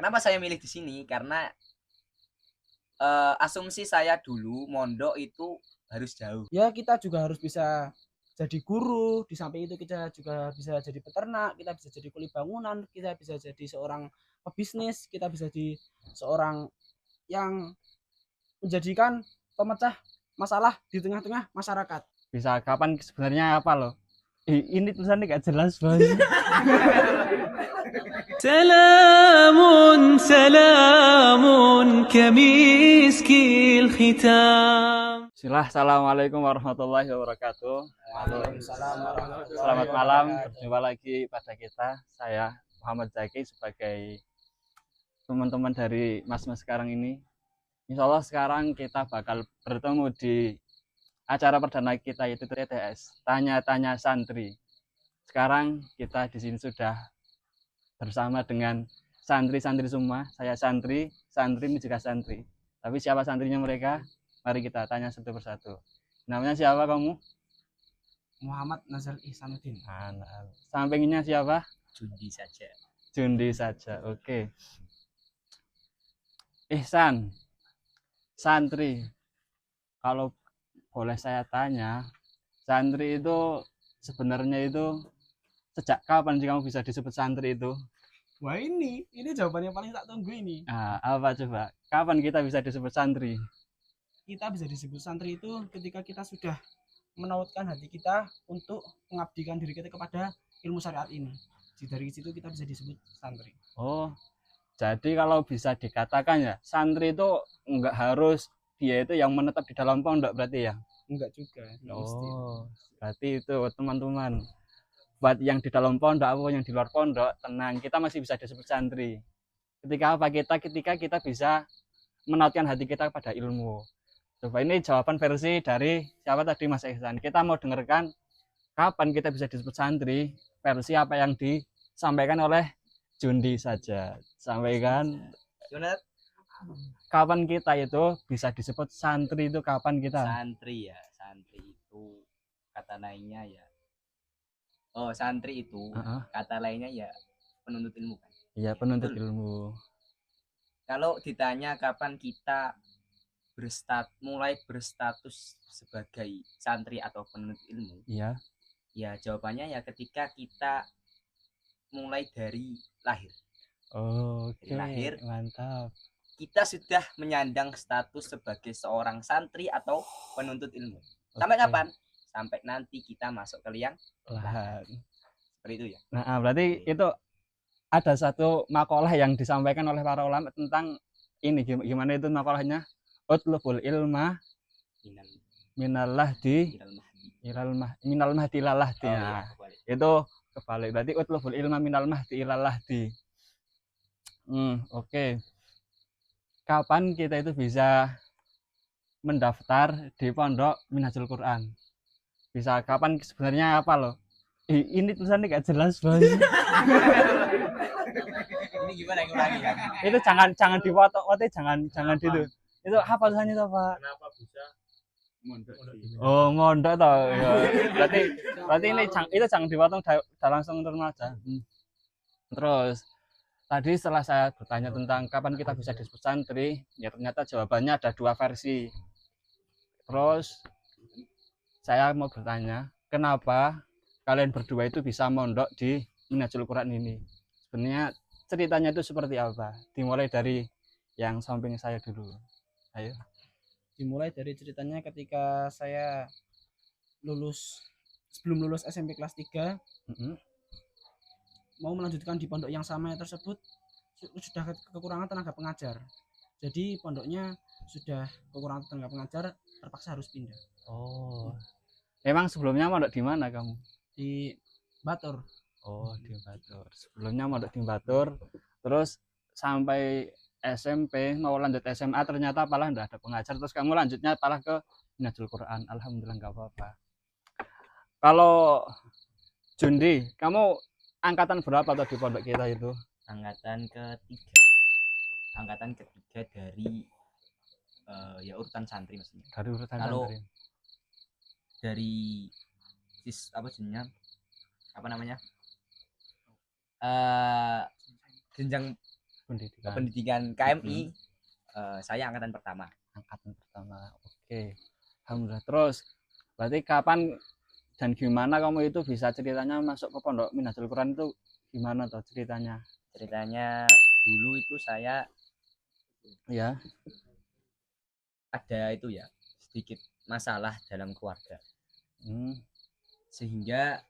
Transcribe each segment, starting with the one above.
Kenapa saya milih di sini? Karena asumsi saya dulu mondok itu harus jauh. Ya kita juga harus bisa jadi guru, di samping itu kita juga bisa jadi peternak, kita bisa jadi kuli bangunan, kita bisa jadi seorang pebisnis, kita bisa jadi seorang yang menjadikan pemecah masalah di tengah-tengah masyarakat. Bisa kapan sebenarnya apa loh? Ini tulisannya gak jelas bos. سلام سلام كمسك الختام. Assalamualaikum warahmatullahi wabarakatuh. Waalaikumsalam warahmatullahi Selamat malam, wabarakatuh. berjumpa lagi pada kita. Saya Muhammad Zaki sebagai teman-teman dari mas-mas sekarang ini. Insya Allah sekarang kita bakal bertemu di acara perdana kita yaitu TTS, Tanya-Tanya Santri. Sekarang kita di sini sudah bersama dengan santri-santri semua. Saya santri, santri ini juga santri. Tapi siapa santrinya mereka? Mari kita tanya satu persatu. Namanya siapa kamu? Muhammad Nazar Ihsanuddin. Sampingnya siapa? Jundi saja. Jundi saja. Oke. Ihsan, santri. Kalau boleh saya tanya, santri itu sebenarnya itu sejak kapan sih kamu bisa disebut santri itu? Wah ini jawabannya paling tak tunggu ini. Nah, apa coba? Kapan kita bisa disebut santri? Kita bisa disebut santri itu ketika kita sudah menautkan hati kita untuk mengabdikan diri kita kepada ilmu syariat ini. Dari situ kita bisa disebut santri. Oh, jadi kalau bisa dikatakan ya, santri itu enggak harus dia itu yang menetap di dalam pondok berarti ya? Enggak juga, enggak mesti. Oh, berarti itu teman-teman. Buat yang di dalam pondok atau yang di luar pondok, tenang, kita masih bisa disebut santri. Ketika apa ketika kita bisa menautkan hati kita pada ilmu. Coba ini jawaban versi dari siapa tadi Mas Ihsan. Kita mau dengarkan kapan kita bisa disebut santri, versi apa yang disampaikan oleh Jundi saja. Sampaikan Gimana? kapan kita itu bisa disebut santri itu kapan kita? Santri ya, santri itu kata lainnya ya. Oh, santri itu kata lainnya ya penuntut ilmu kan. Iya, penuntut ilmu. Kalau ditanya kapan kita mulai berstatus sebagai santri atau penuntut ilmu, Iya. ya jawabannya ya ketika kita mulai dari lahir. Oh, Dari lahir, mantap. kita sudah menyandang status sebagai seorang santri atau penuntut ilmu. Sampai kapan? Sampai nanti kita masuk ke liang lahat. Seperti itu ya. Nah, berarti itu ada satu makalah yang disampaikan oleh para ulama tentang ini, gimana itu makalahnya? Utlubul ilma minallah di minal mahdi ilallah di. Nah, itu kebalik. Berarti utlubul ilma minal mahdi ilallah di. Oke. Kapan kita itu bisa mendaftar di pondok Minhajul Quran? Bisa kapan sebenarnya apa loh? Ini tulisannya gak jelas bos. Ini gimana lagi ya? Itu jangan dipotong, jangan itu. Itu apa tulisannya itu Pak? Kenapa bisa mondok? Oh, mondok toh. Ya. Berarti ini itu jangan dipotong, langsung turun aja. Terus tadi setelah saya bertanya tentang kapan kita bisa disebut santri, ya ternyata jawabannya ada dua versi. Terus saya mau bertanya, kenapa kalian berdua itu bisa mondok di Minhajul Quran ini? Sebenarnya ceritanya itu seperti apa? Dimulai dari yang samping saya dulu. Ayo. Dimulai dari ceritanya ketika saya sebelum lulus SMP kelas 3, mau melanjutkan di pondok yang sama tersebut sudah kekurangan tenaga pengajar. Jadi pondoknya sudah kekurangan tenaga pengajar, terpaksa harus pindah. Oh. Emang sebelumnya mondok di mana kamu? Di Batur. Oh, di Batur. Sebelumnya mondok di Batur, terus sampai SMP mau lanjut SMA ternyata malah enggak ada pengajar, terus kamu lanjutnya malah ke Minhajul Quran. Alhamdulillah enggak apa-apa. Kalau Jundi, kamu angkatan berapa tuh di pondok kita itu? Angkatan ketiga dari ya urutan santri maksudnya. Dari urutan kalau santri. Dari apa namanya jenjang pendidikan KMI. Saya angkatan pertama. Angkatan pertama. Oke. Alhamdulillah. Terus berarti kapan dan gimana kamu itu bisa ceritanya masuk ke Pondok Minhajul Quran itu gimana tuh ceritanya? Ceritanya dulu itu saya Ya. ada itu ya sedikit masalah dalam keluarga, Hmm. sehingga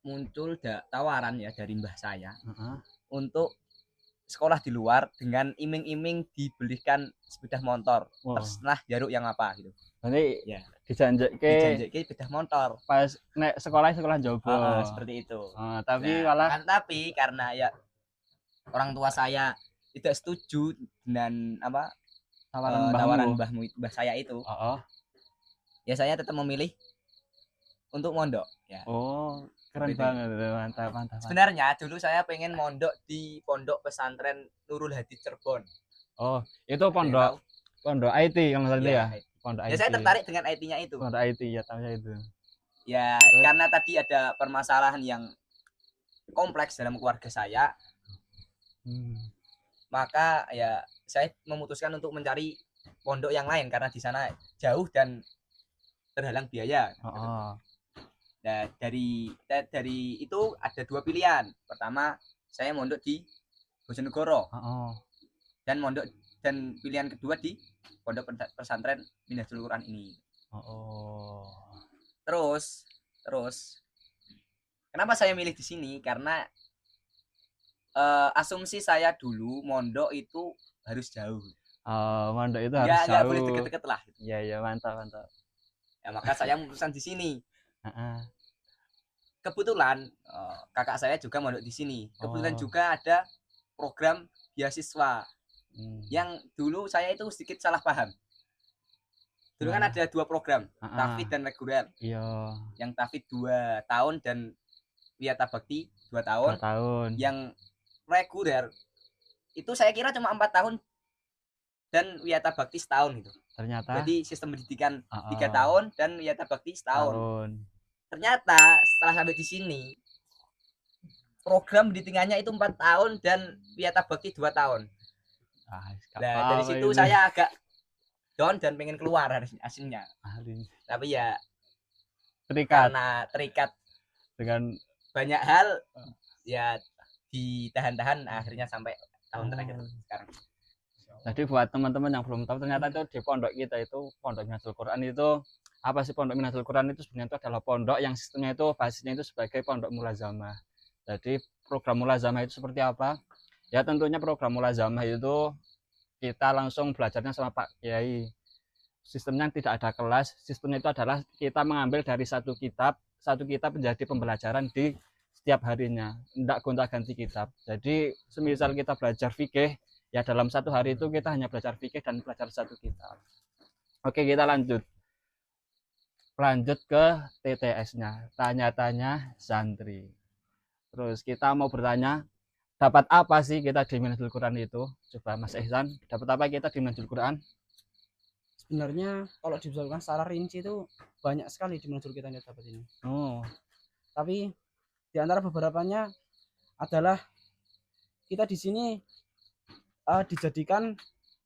muncul tawaran ya dari mbah saya Heeh. untuk sekolah di luar dengan iming-iming dibelikan sepeda motor, Wow. terserah jaruk yang apa gitu. Berarti Ya, dijanjek dijanjeki sepeda motor. pas nek sekolah Jogo. Seperti itu. Tapi Nah, malah tapi karena ya orang tua saya tidak setuju dengan tawaran mbah saya itu, ya saya tetap memilih untuk mondok ya. Oh, keren Seperti banget. Mantap. Sebenarnya dulu saya pengen mondok di pondok pesantren Nurul Hadi Cirebon. Oh, itu pondok IT kalau nggak salah ya. Pondok Ya IT. saya tertarik dengan IT-nya itu. Pondok IT ya, tahu saya itu. Ya, Terus? karena tadi ada permasalahan yang kompleks dalam keluarga saya, maka ya saya memutuskan untuk mencari pondok yang lain karena di sana jauh dan terhalang biaya. Nah, dari itu ada dua pilihan. Pertama, saya mondok di Bojonegoro. Dan pilihan kedua di pondok pesantren Minhajul Quran ini. Terus kenapa saya milih di sini? Karena asumsi saya dulu mondok itu harus jauh. Mondok itu harus jauh. Nggak boleh deket-deket lah. Iya, mantap. Ya, maka saya memutuskan di sini. Kebetulan kakak saya juga mondok di sini. Kebetulan juga ada program beasiswa yang dulu saya itu sedikit salah paham. Dulu kan ada dua program, Tahfidz dan reguler. Iya. Yang Tahfidz 2 tahun dan Wiyata Bakti 2 tahun. 2 tahun. Yang reguler itu saya kira cuma 4 tahun dan Wiyata Bakti setahun itu. Ternyata. Jadi sistem pendidikan 3 tahun dan Wiyata Bakti setahun. Ternyata setelah sampai di sini program pendidikannya itu 4 tahun dan Wiyata Bakti 2 tahun. Nah, dari situ saya agak down dan pengen keluar hasilnya. Tapi ya karena terikat dengan banyak hal ya ditahan-tahan akhirnya sampai tahun terakhir sekarang. Jadi buat teman-teman yang belum tahu, ternyata itu di pondok kita itu Pondok Minhajul Quran itu apa sih? Pondok Minhajul Quran itu sebenarnya itu adalah pondok yang sistemnya itu basisnya itu sebagai pondok mulazamah. Jadi program mulazamah itu seperti apa? Ya tentunya program mulazamah itu kita langsung belajarnya sama Pak Kiai. Sistemnya tidak ada kelas, sistemnya itu adalah kita mengambil dari satu kitab menjadi pembelajaran di setiap harinya, tidak gonta-ganti kitab. Jadi semisal kita belajar fikih, ya dalam satu hari itu kita hanya belajar fikih dan belajar satu kitab. Oke, kita lanjut ke TTS-nya, tanya-tanya santri. Terus kita mau bertanya, dapat apa sih kita di Minhajul Quran itu? Coba Mas Ihsan, dapat apa kita di Minhajul Quran? Sebenarnya kalau dibicarakan secara rinci itu banyak sekali di Minhajul kita yang dapat ini. Tapi di antara beberapanya adalah kita di sini dijadikan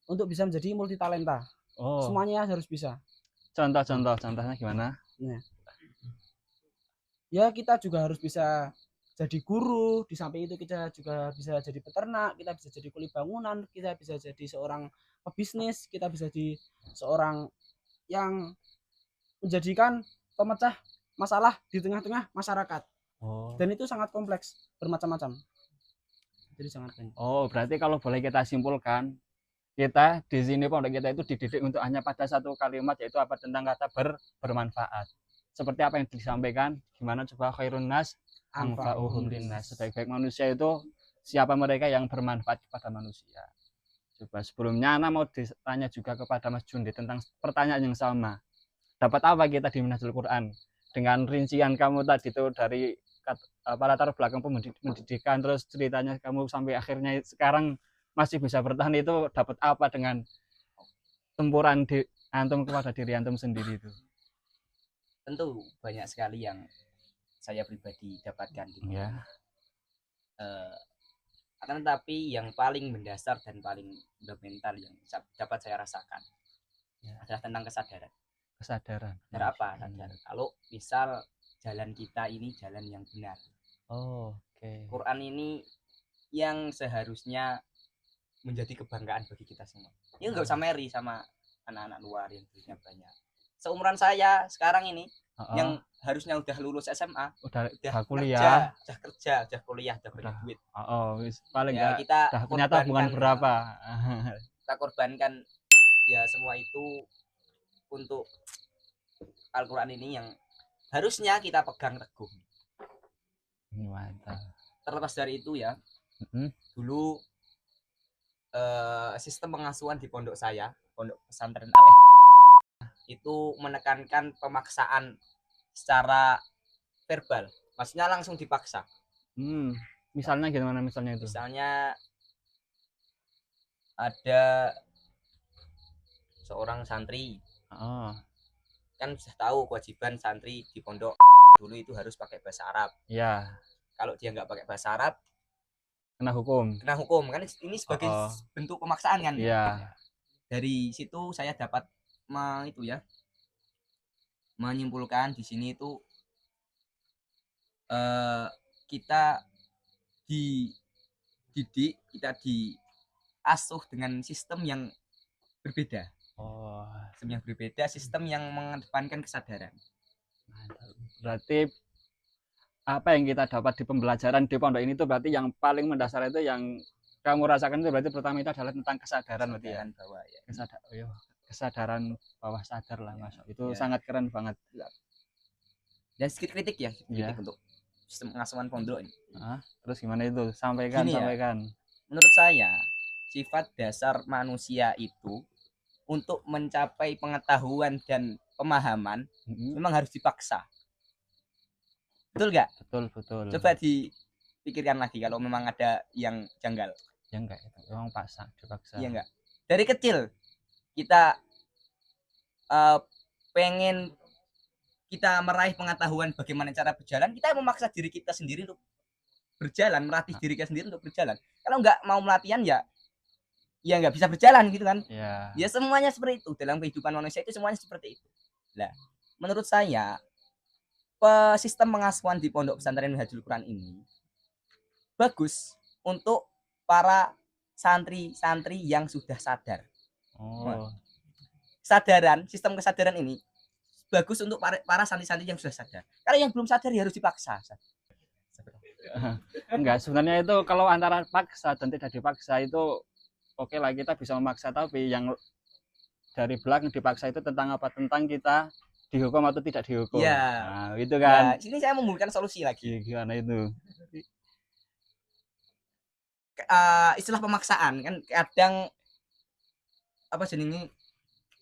untuk bisa menjadi multi talenta. Semuanya harus bisa. Contohnya gimana? Ya kita juga harus bisa jadi guru, di samping itu kita juga bisa jadi peternak, kita bisa jadi kuli bangunan, kita bisa jadi seorang pebisnis, kita bisa jadi seorang yang menjadikan pemecah masalah di tengah-tengah masyarakat. Dan itu sangat kompleks, bermacam-macam. Jadi sangat banyak. Berarti kalau boleh kita simpulkan, kita di sini pondok kita itu dididik untuk hanya pada satu kalimat, yaitu apa? Tentang kata bermanfaat. Seperti apa yang disampaikan, gimana coba khairun nas anfa'uhum linnas. Sebaik-baik manusia itu siapa mereka yang bermanfaat kepada manusia. Coba sebelumnya Ana mau ditanya juga kepada Mas Jundi tentang pertanyaan yang sama. Dapat apa kita di Minhajul Quran? Dengan rincian kamu tadi itu dari latar belakang pendidikan, terus ceritanya kamu sampai akhirnya sekarang masih bisa bertahan, itu dapat apa dengan tempuran antum kepada diri antum sendiri itu? Tentu banyak sekali yang saya pribadi dapatkan gitu. Akan tetapi yang paling mendasar dan paling fundamental yang dapat saya rasakan adalah tentang kesadaran. Kesadaran. Sadar apa? Sadar kalau misal jalan kita ini jalan yang benar. Oke. Quran ini yang seharusnya menjadi kebanggaan bagi kita semua. Ya nggak usah meri sama anak-anak luar yang duitnya banyak. Seumuran saya sekarang ini yang harusnya udah lulus SMA, udah kuliah, udah kuliah, udah punya duit. Paling ya, kita udah punya tabungan berapa? Kita korbankan ya semua itu untuk Al-Quran ini yang harusnya kita pegang teguh. Mantap. Terlepas dari itu ya, dulu sistem pengasuhan di pondok saya, pondok pesantren itu menekankan pemaksaan secara verbal, maksudnya langsung dipaksa. Misalnya gimana misalnya itu? Misalnya ada seorang santri, kan sudah tahu kewajiban santri di pondok dulu itu harus pakai bahasa Arab. Ya. Kalau dia nggak pakai bahasa Arab, kena hukum. Kena hukum kan, ini sebagai bentuk pemaksaan kan. Iya. Dari situ saya dapat menyimpulkan di sini itu kita dididik, kita diasuh dengan sistem yang berbeda. Sistem yang berbeda, sistem yang mengedepankan kesadaran. Berarti apa yang kita dapat di pembelajaran di pondok ini tuh berarti yang paling mendasar itu yang kamu rasakan itu berarti pertama itu adalah tentang kesadaran berarti ya. Bahwa ya. Kesadaran bawah sadar lah Mas. Itu sangat keren banget. Dan sedikit kritik ya, kritik untuk sistem pengasuhan pondok ini. Terus gimana itu? Sampaikan. Menurut saya, sifat dasar manusia itu untuk mencapai pengetahuan dan pemahaman memang harus dipaksa. Betul nggak? Betul. Coba dipikirkan lagi kalau memang ada yang janggal. Ya enggak, itu memang dipaksa. Iya enggak? Dari kecil kita pengen kita meraih pengetahuan bagaimana cara berjalan, kita memaksa diri kita sendiri untuk berjalan, melatih diri kita sendiri untuk berjalan. Kalau nggak mau melatihan ya nggak bisa berjalan gitu kan. Ya semuanya seperti itu, dalam kehidupan manusia itu semuanya seperti itu. Nah, menurut saya sistem pengasuhan di pondok pesantren Minhajul Quran ini bagus untuk para santri-santri yang sudah sadar. Sistem kesadaran ini bagus untuk para santri-santri yang sudah sadar. Kalau yang belum sadar ya harus dipaksa. Enggak, sebenarnya itu kalau antara paksa dan tidak dipaksa itu oke lah, kita bisa memaksa, tapi yang dari belakang dipaksa itu tentang apa? Tentang kita dihukum atau tidak dihukum. Ya. Nah, itu kan. Nah, sini saya memberikan solusi lagi. Gimana itu? Istilah pemaksaan kan kadang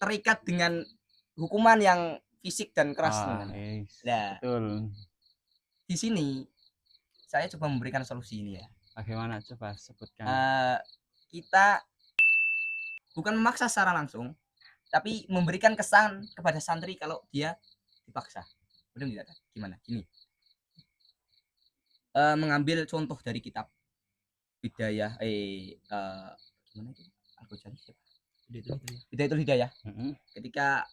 terikat dengan hukuman yang fisik dan keras. Betul. Di sini saya coba memberikan solusi ini ya. Bagaimana? Coba sebutkan. Kita bukan memaksa secara langsung, tapi memberikan kesan kepada santri kalau dia dipaksa. Benar tidak? Gimana? Gini. Mengambil contoh dari kitab Bidayah gimana itu? Al-Ghazali siapa? Bidayatul Hidayah. Ketika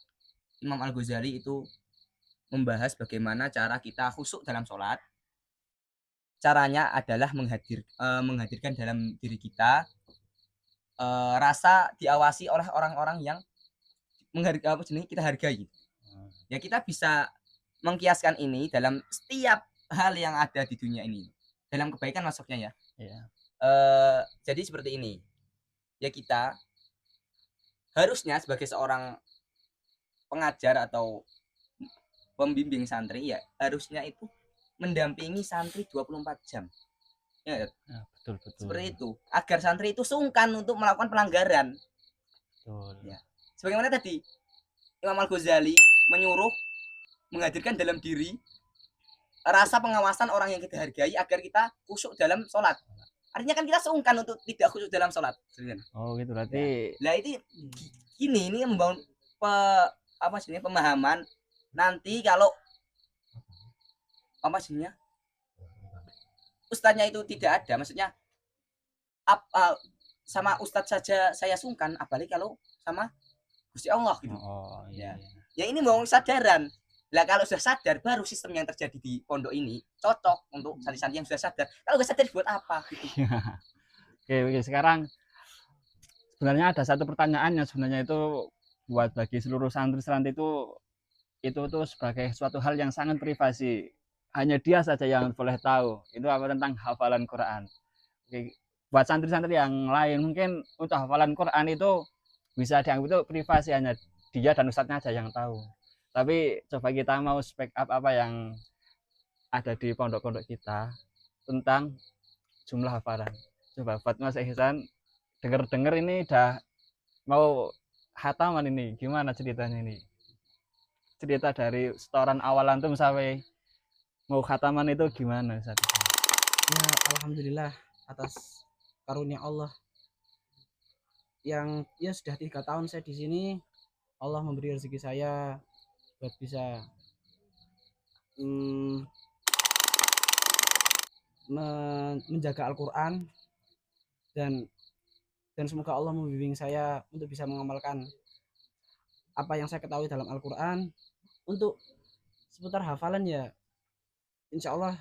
Imam Al-Ghazali itu membahas bagaimana cara kita khusyuk dalam sholat. Caranya adalah menghadirkan dalam diri kita rasa diawasi oleh orang-orang yang kita hargai. Ya, kita bisa mengkiaskan ini dalam setiap hal yang ada di dunia ini. Dalam kebaikan masuknya ya. Jadi seperti ini. Ya, kita harusnya sebagai seorang pengajar atau pembimbing santri ya harusnya itu mendampingi santri 24 jam. Ya, betul. Seperti itu. Agar santri itu sungkan untuk melakukan pelanggaran. Betul. Ya. Sebagaimana tadi Imam Al-Ghazali menyuruh menghadirkan dalam diri rasa pengawasan orang yang kita hargai agar kita khusyuk dalam sholat. Artinya kan kita sungkan untuk tidak khusyuk dalam sholat. Oh gitu berarti. Nah itu ini membangun pemahaman nanti kalau ustadznya itu tidak ada, maksudnya sama ustadz saja saya sungkan, apalagi kalau sama Gusti Allah gitu. Oh iya. Ya ini mau kesadaran. Lah kalau sudah sadar baru sistem yang terjadi di pondok ini cocok untuk santri-santri yang sudah sadar. Kalau nggak sadar buat apa gitu. Oke, sekarang sebenarnya ada satu pertanyaan yang sebenarnya itu buat bagi seluruh santri-santri itu tuh sebagai suatu hal yang sangat privasi. Hanya dia saja yang boleh tahu. Itu apa tentang hafalan Quran. Oke, buat santri-santri yang lain mungkin untuk hafalan Quran itu bisa dianggap itu privasi, hanya dia dan ustadznya aja yang tahu. Tapi coba kita mau speak up apa yang ada di pondok-pondok kita tentang jumlah hafalan. Coba buat Mas Ihsan, denger ini udah mau khataman ini, gimana ceritanya ini? Cerita dari setoran awalan tuh sampai mau khataman itu gimana Ustaz? Ya alhamdulillah atas karunia Allah yang ya sudah 3 tahun saya di sini, Allah memberi rezeki saya buat bisa menjaga Al-Quran dan semoga Allah membimbing saya untuk bisa mengamalkan apa yang saya ketahui dalam Al-Quran. Untuk seputar hafalan ya insya Allah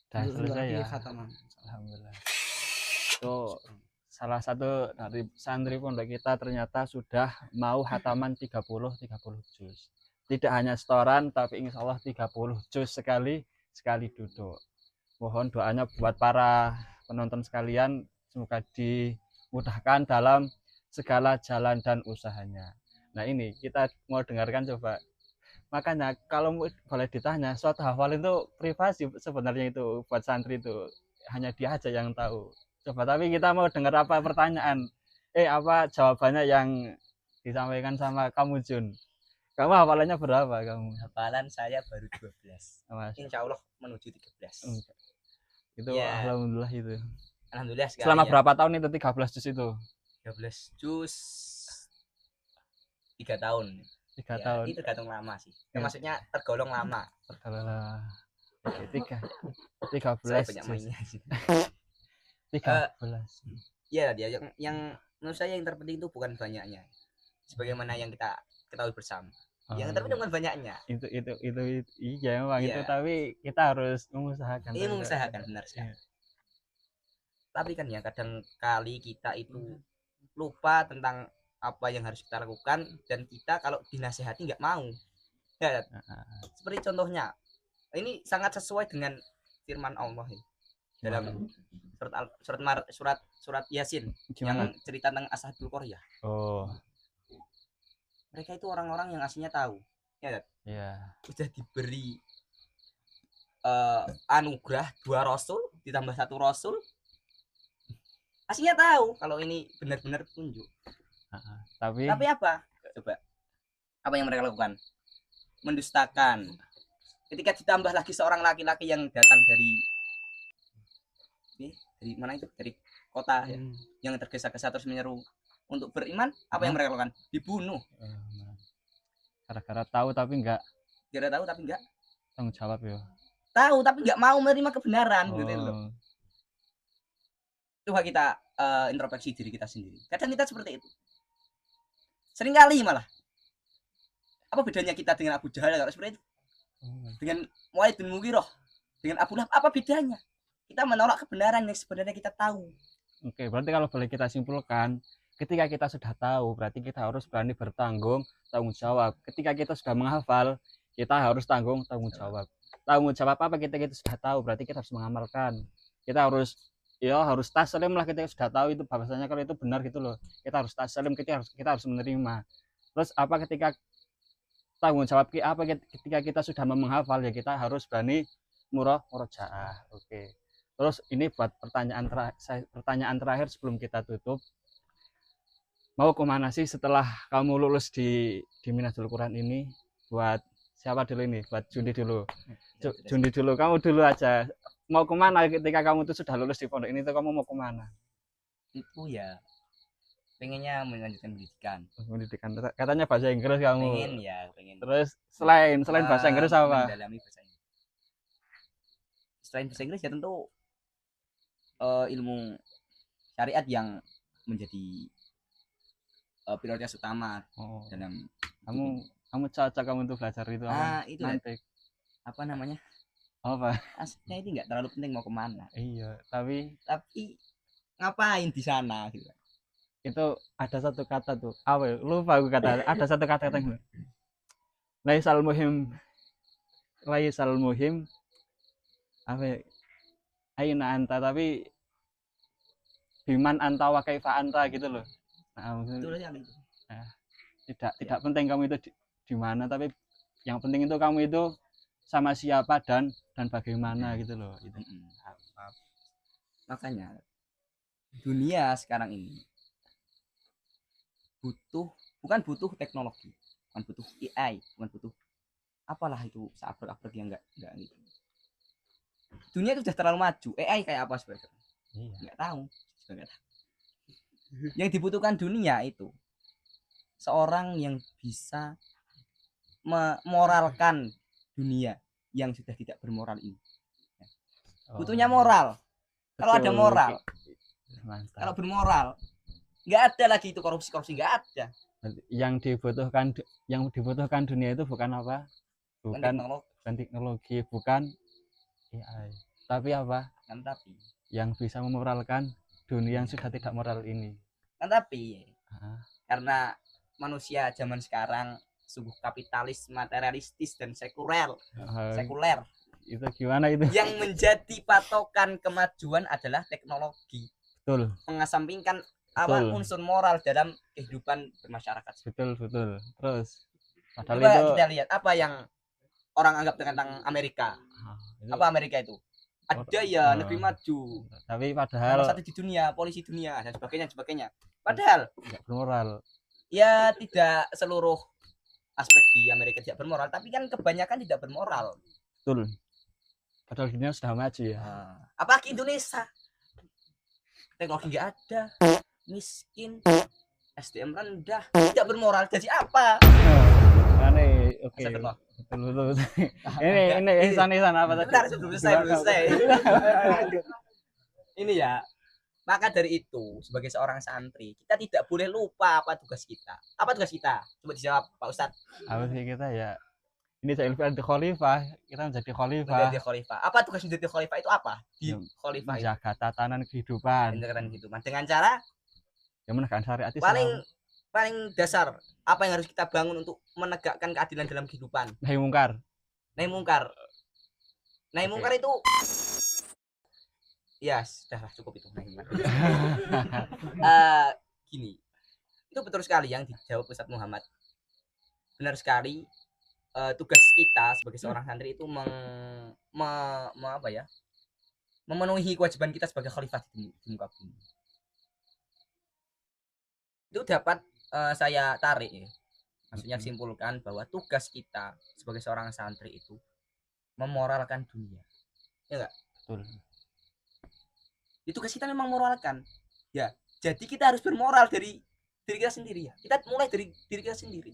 Udah selesai ya. khataman. Alhamdulillah. Itu salah satu dari santri pondok kita ternyata sudah mau khataman 30 juz. Tidak hanya setoran tapi insya Allah 30 juz sekali duduk. Mohon doanya buat para penonton sekalian, semoga dimudahkan dalam segala jalan dan usahanya. Nah ini kita mau dengarkan coba. Makanya kalau boleh ditanya, suatu hafalan itu privasi sebenarnya, itu buat santri itu hanya dia aja yang tahu. Coba, tapi kita mau dengar apa pertanyaan, apa jawabannya yang disampaikan sama kamu Jun. Kamu hafalannya berapa kamu? Hafalan saya baru 12. Insya Allah menuju 13. Itu ya. Alhamdulillah itu. Alhamdulillah sekali. Selama berapa tahun itu 13 juz itu? 13 juz 3 tahun. 3 tahun. Itu tergantung lama sih. Ya. Maksudnya tergolong lama. Oke, 13 banyak mainnya sih. 13. Iya dia yang menurut saya yang terpenting itu bukan banyaknya. Sebagaimana yang kita ketahui bersama. Yang terpenting bukan banyaknya. Itu iya memang itu, tapi kita harus mengusahakan. Iya, mengusahakan benar sekali. Tapi kan ya kadang kali kita itu lupa tentang apa yang harus kita lakukan, dan kita kalau dinasehati nggak mau. Ya, seperti contohnya, ini sangat sesuai dengan firman Allah ya, dalam surat Yasin. Gimana? Yang cerita tentang Ashabul Qaryah. Mereka itu orang-orang yang aslinya tahu, ya. Sudah diberi anugerah 2 rasul ditambah 1 rasul, aslinya tahu kalau ini benar-benar petunjuk. Tapi apa? Coba. Apa yang mereka lakukan? Mendustakan. Ketika ditambah lagi seorang laki-laki yang datang dari mana itu? Dari kota ya, yang tergesa-gesa terus menyeru untuk beriman, apa yang mereka lakukan? Dibunuh. Gara-gara tahu tapi enggak. Tanggung jawab ya. Tahu tapi enggak mau menerima kebenaran, gitu loh. Coba kita introspeksi diri kita sendiri. Kadang kita seperti itu. Seringkali malah. Apa bedanya kita dengan Abu Jahal kalau seperti itu? Dengan Walid bin Mughirah, dengan Abu Lahab, apa bedanya? Kita menolak kebenaran yang sebenarnya kita tahu. Oke, berarti kalau boleh kita simpulkan, ketika kita sudah tahu, berarti kita harus berani tanggung jawab. Ketika kita sudah menghafal, kita harus tanggung jawab. Tanggung jawab apa? Kita sudah tahu, berarti kita harus mengamalkan. Kita harus taslim lah, kita sudah tahu itu bahasanya kalau itu benar gitu loh. Kita harus taslim, kita harus menerima. Terus apa ketika tanggung jawab apa ketika kita sudah menghafal, ya kita harus berani murojaah. Oke. Terus ini buat pertanyaan terakhir sebelum kita tutup. Mau kemana sih setelah kamu lulus di Minhajul Quran ini? Buat siapa dulu ini? Buat Jundi dulu. Jundi dulu, kamu dulu aja. Mau kemana ketika kamu tuh sudah lulus di pondok ini tuh, kamu mau kemana? Itu ya pengennya melanjutkan pendidikan. Katanya bahasa Inggris kamu. Pengen. Terus selain bahasa Inggris apa? Mendalami bahasa Inggris. Selain bahasa Inggris ya tentu ilmu syariat yang menjadi prioritas utama Oh, dalam kamu cocok kamu untuk belajar itu apa? itu Nanti apa namanya, apa? aslinya itu nggak terlalu penting mau kemana, Iya, tapi ngapain di sana gitu. itu ada satu kata tuh. Apa? Ya? Lupa aku kata. Ada satu kata yang laisal muhim apa ya? Aina anta, tapi biman anta wa kaifa anta gitu loh. Nah, Betul ya itu. tidak penting kamu itu di mana, tapi yang penting itu kamu itu sama siapa dan bagaimana gitu loh itu. Makanya dunia sekarang ini bukan butuh teknologi, bukan butuh AI, bukan butuh apalah itu seabrek-abrek yang enggak gitu. Dunia itu sudah terlalu maju. AI kayak apa sebenarnya? Iya. Enggak tahu. Yang dibutuhkan dunia itu seorang yang bisa memoralkan dunia yang sudah tidak bermoral ini. Butuhnya moral. Kalau ada moral, mantap. kalau bermoral, nggak ada lagi itu korupsi nggak ada. Yang dibutuhkan dunia itu bukan apa? Bukan teknologi, bukan AI. Tapi apa? Tapi yang bisa memoralkan dunia yang sudah tidak moral ini. Tapi karena manusia zaman sekarang sungguh kapitalis, materialistis dan sekuler. Itu gimana itu? Yang menjadi patokan kemajuan adalah teknologi. Betul. Mengesampingkan unsur moral dalam kehidupan bermasyarakat. Betul. Terus padahal itu kita lihat apa yang orang anggap tentang Amerika. Apa Amerika itu? Ada ya negeri maju. Tapi padahal nomor satu di dunia, polisi dunia dan sebagainya. Padahal tidak bermoral. Ya tidak seluruh aspek di Amerika tidak bermoral, tapi kan kebanyakan tidak bermoral. Betul. Padahal dunia sudah maju ya. Apalagi Indonesia. Teknologi nggak ada, miskin, SDM rendah, tidak bermoral. Jadi apa? Aneh, oke. Betul. Ini ihsan apa tadi? Bentar, sebelum selesai. Ini ya. Maka dari itu, sebagai seorang santri, kita tidak boleh lupa apa tugas kita. Apa tugas kita? Coba dijawab, Pak Ustadz. Apa sih kita ya? Ini saya menjadi khalifah, kita menjadi khalifah. Menjadi khalifah. Apa tugas menjadi khalifah itu apa? Di khalifah itu menjaga tatanan kehidupan. Dengan cara yang menegakkan syariat Islam. Paling dasar, apa yang harus kita bangun untuk menegakkan keadilan dalam kehidupan? Nahi mungkar itu ya sudah cukup itu. Gini, itu betul sekali yang dijawab Ustadz Muhammad. Benar sekali. Tugas kita sebagai seorang santri itu memenuhi kewajiban kita sebagai khalifah di muka bumi. Itu dapat saya tarik ya. Maksudnya simpulkan bahwa tugas kita sebagai seorang santri itu memoralkan dunia. Ya enggak? Betul. Itu tugas kita memang moralkan. Ya, jadi kita harus bermoral dari diri kita sendiri ya. Kita mulai dari diri kita sendiri.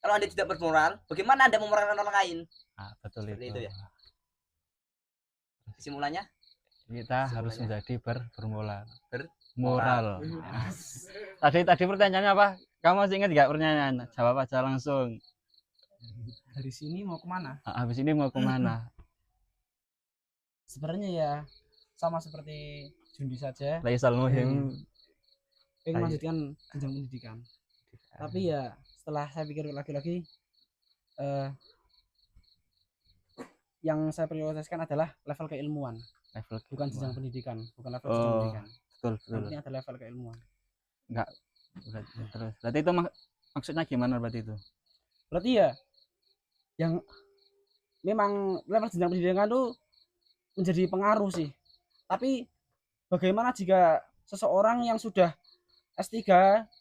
Kalau Anda tidak bermoral, bagaimana Anda memoralkan orang lain? Betul itu ya. Kesimpulannya? Kita harus menjadi bermoral. Tadi pertanyaannya apa? Kamu masih ingat nggak pertanyaan? Jawab aja langsung. Dari sini mau kemana? Habis ini mau kemana? Sebenarnya ya sama seperti Jundi saja. Laisal muhim. Pengen melanjutkan jenjang pendidikan. Tapi ya setelah saya pikir lagi-lagi yang saya prioritaskan adalah level keilmuan. Bukan jenjang pendidikan, bukan level jenjang pendidikan. Betul. Ini ada level keilmuan. Enggak. Terus. Berarti itu maksudnya gimana berarti itu? Berarti ya yang memang level jenjang pendidikan itu menjadi pengaruh sih. Tapi bagaimana jika seseorang yang sudah S3,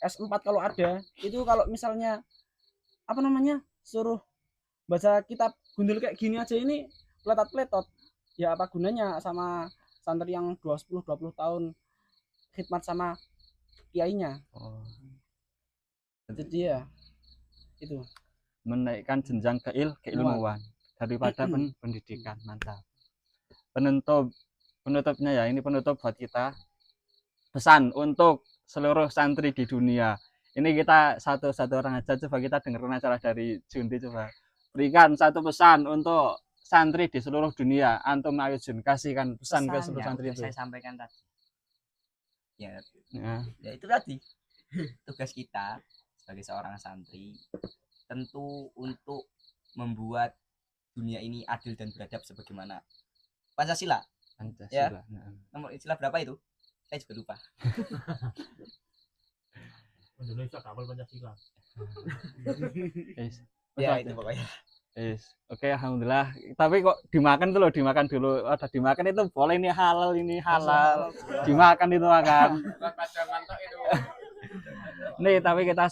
S4 kalau ada, itu kalau misalnya suruh baca kitab gundul kayak gini aja ini pletot-pletot. Ya apa gunanya sama santri yang 20 tahun khidmat sama kiainya. Jadi ya itu menaikkan jenjang keilmuan daripada pendidikan. Mantap. penutupnya ya, ini penutup buat kita. Pesan untuk seluruh santri di dunia. Ini kita satu-satu orang aja, coba kita dengarkan acara dari Jundi, coba berikan satu pesan untuk santri di seluruh dunia. Antum ayo Jun, kasihkan pesan ke seluruh Pesannya santri udah itu. saya sampaikan tadi. Ya, Ya. ya itu tadi. Tugas kita sebagai seorang santri tentu untuk membuat dunia ini adil dan beradab sebagaimana Pancasila. Pancasila. Ya. Nomor istilah berapa itu? Saya juga lupa. Indonesia kapal Pancasila. Ya itu pokoknya. Oke, alhamdulillah. Tapi kok dimakan tuh loh, dimakan dulu. Ada dimakan itu boleh, ini halal, ini halal. Dimakan itu makan. Nih, tapi kita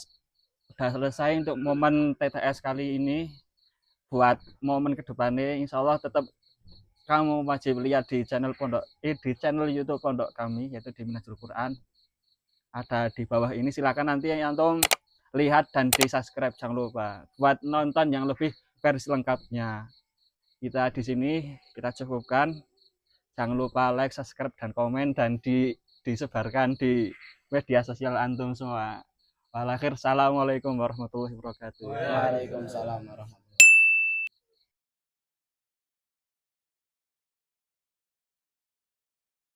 sudah selesai untuk momen TTS kali ini. Buat momen kedepannya, insya Allah tetap kamu wajib lihat di channel di channel YouTube pondok kami, yaitu di Minhajul Quran. Ada di bawah ini, silakan nanti antum lihat dan di subscribe, jangan lupa buat nonton yang lebih versi lengkapnya. Kita di sini kita cukupkan, jangan lupa like, subscribe dan komen, dan disebarkan di media sosial antum semua. Walakhir, assalamualaikum warahmatullahi wabarakatuh. Waalaikumsalam warahmatullahi wabarakatuh.